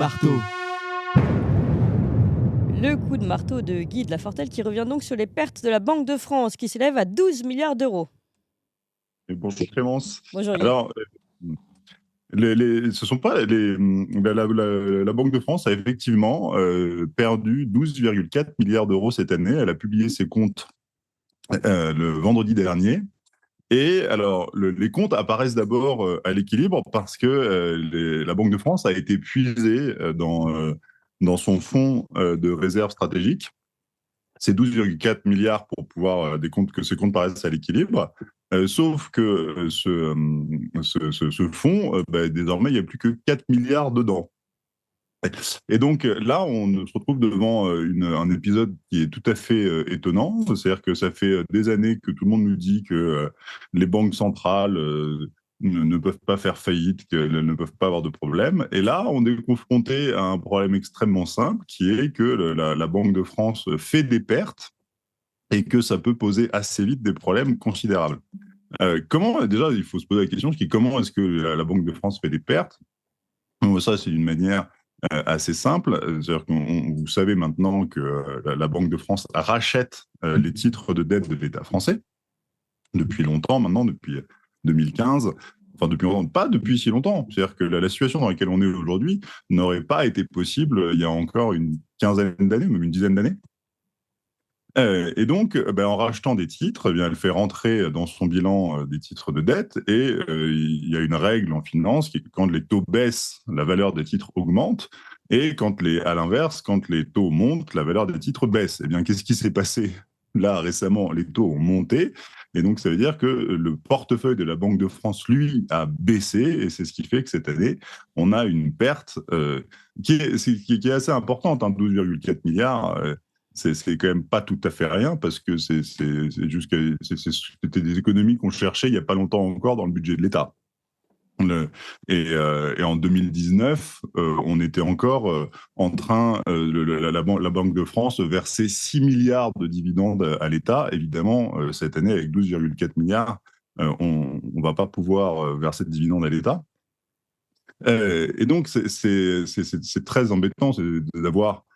marteau. Le coup de marteau de Guy de Lafortelle qui revient donc sur les pertes de la Banque de France qui s'élèvent à 12 milliards d'euros. Et bonjour Clémence. Bonjour Guy. Alors, ce sont pas la Banque de France a effectivement perdu 12,4 milliards d'euros cette année. Elle a publié ses comptes le vendredi dernier. Et alors, les comptes apparaissent d'abord à l'équilibre parce que la Banque de France a été puisée dans son fonds de réserve stratégique. C'est 12,4 milliards pour pouvoir que ces comptes paraissent à l'équilibre. Sauf que ce fonds, désormais, il n'y a plus que 4 milliards dedans. Et donc là, on se retrouve devant un épisode qui est tout à fait étonnant. C'est-à-dire que ça fait des années que tout le monde nous dit que les banques centrales ne peuvent pas faire faillite, qu'elles ne peuvent pas avoir de problème. Et là, on est confronté à un problème extrêmement simple, qui est que la Banque de France fait des pertes et que ça peut poser assez vite des problèmes considérables. Déjà, il faut se poser la question, comment est-ce que la Banque de France fait des pertes? Ça, c'est d'une manière assez simple. C'est-à-dire que vous savez maintenant que la Banque de France rachète les titres de dette de l'État français depuis longtemps maintenant, depuis 2015. Enfin, depuis longtemps, pas depuis si longtemps. C'est-à-dire que la situation dans laquelle on est aujourd'hui n'aurait pas été possible il y a encore une quinzaine d'années, même une dizaine d'années. Et donc, en rachetant des titres, elle fait rentrer dans son bilan des titres de dette. Et il y a une règle en finance qui est que quand les taux baissent, la valeur des titres augmente. Et à l'inverse, quand les taux montent, la valeur des titres baisse. Eh bien, qu'est-ce qui s'est passé là récemment? Les taux ont monté. Et donc, ça veut dire que le portefeuille de la Banque de France, lui, a baissé. Et c'est ce qui fait que cette année, on a une perte qui est assez importante, 12,4 milliards. C'est quand même pas tout à fait rien parce que c'était des économies qu'on cherchait il y a pas longtemps encore dans le budget de l'État. Et en 2019, on était encore en train, la Banque de France versait 6 milliards de dividendes à l'État. Évidemment, cette année, avec 12,4 milliards, on ne va pas pouvoir verser de dividendes à l'État. Et donc, c'est très embêtant d'avoir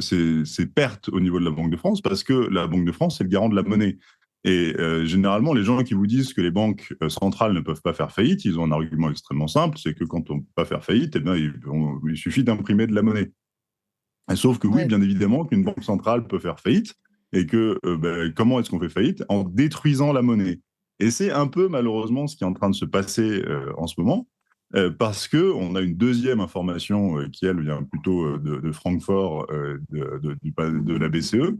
ces pertes au niveau de la Banque de France parce que la Banque de France, c'est le garant de la monnaie. Et généralement, les gens qui vous disent que les banques centrales ne peuvent pas faire faillite, ils ont un argument extrêmement simple, c'est que quand on ne peut pas faire faillite, eh bien, il suffit d'imprimer de la monnaie. Sauf que oui, Ouais. bien évidemment, qu'une banque centrale peut faire faillite et que comment est-ce qu'on fait faillite? En détruisant la monnaie. Et c'est un peu malheureusement ce qui est en train de se passer en ce moment. Parce qu'on a une deuxième information qui, elle, vient plutôt de Francfort, de la BCE,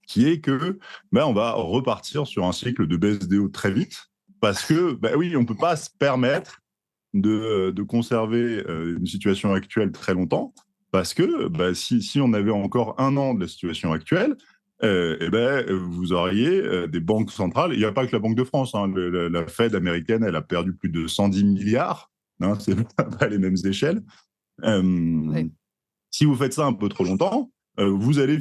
qui est que on va repartir sur un cycle de baisse des hauts très vite, parce que, oui, on ne peut pas se permettre de conserver une situation actuelle très longtemps, parce que si on avait encore un an de la situation actuelle, vous auriez des banques centrales. Il n'y a pas que la Banque de France. Hein, la Fed américaine, elle a perdu plus de 110 milliards. Hein, c'est pas les mêmes échelles. Ouais. Si vous faites ça un peu trop longtemps, vous allez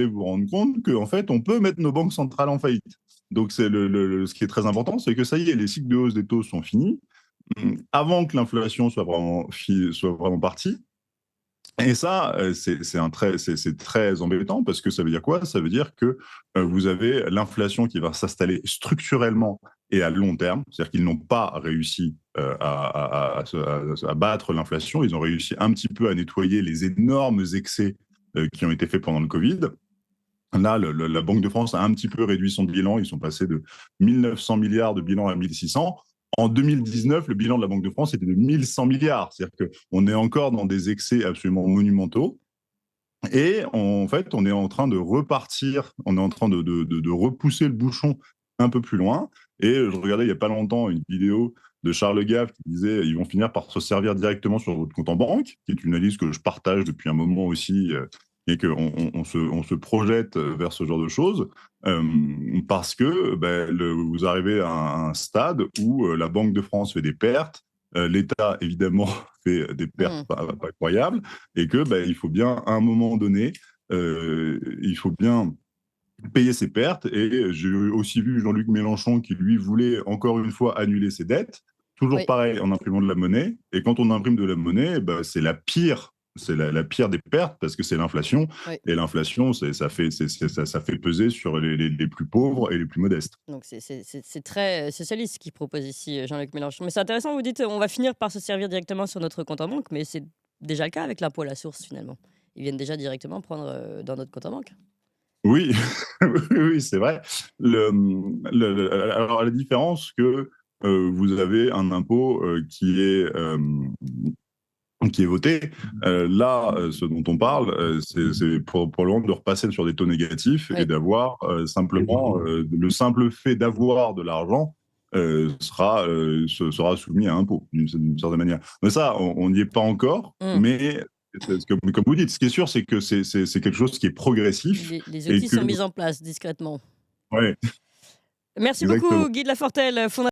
vous rendre compte qu'en fait, on peut mettre nos banques centrales en faillite. Donc, ce qui est très important, c'est que ça y est, les cycles de hausse des taux sont finis avant que l'inflation soit vraiment partie. Et ça, c'est très embêtant parce que ça veut dire quoi? Ça veut dire que vous avez l'inflation qui va s'installer structurellement et à long terme. C'est-à-dire qu'ils n'ont pas réussi à battre l'inflation. Ils ont réussi un petit peu à nettoyer les énormes excès qui ont été faits pendant le Covid. Là, la Banque de France a un petit peu réduit son bilan. Ils sont passés de 1900 milliards de bilan à 1600. En 2019, le bilan de la Banque de France était de 1100 milliards. C'est-à-dire qu'on est encore dans des excès absolument monumentaux. Et en fait, on est en train de repartir, on est en train de repousser le bouchon un peu plus loin. Et je regardais il n'y a pas longtemps une vidéo de Charles Gave qui disait ils vont finir par se servir directement sur votre compte en banque, qui est une analyse que je partage depuis un moment aussi, et qu'on on se projette vers ce genre de choses, parce que vous arrivez à un stade où la Banque de France fait des pertes, l'État, évidemment, fait des pertes Mmh. pas incroyables, et que il faut bien, à un moment donné, il faut bien payer ses pertes. Et j'ai aussi vu Jean-Luc Mélenchon qui, lui, voulait encore une fois annuler ses dettes. toujours Oui. pareil en imprimant de la monnaie. Et quand on imprime de la monnaie, bah, c'est la pire. C'est la pire des pertes parce que c'est l'inflation. Oui. Et l'inflation, ça fait peser sur les plus pauvres et les plus modestes. Donc c'est très, socialiste ce qu'il propose ici, Jean-Luc Mélenchon. Mais c'est intéressant, vous dites, on va finir par se servir directement sur notre compte en banque, mais c'est déjà le cas avec l'impôt à la source finalement. Ils viennent déjà directement prendre, dans notre compte en banque. Oui, oui, oui, c'est vrai. Alors, la différence que vous avez un impôt qui est voté. Là, ce dont on parle, c'est pour le moment de repasser sur des taux négatifs et Oui. d'avoir simplement le simple fait d'avoir de l'argent sera soumis à impôt d'une certaine manière. Mais ça, on n'y est pas encore. Mmh. Mais comme vous dites, ce qui est sûr, c'est que c'est quelque chose qui est progressif Les et outils que sont mis en place discrètement. ouais, Merci exactement. beaucoup Guy de Lafortelle, fondateur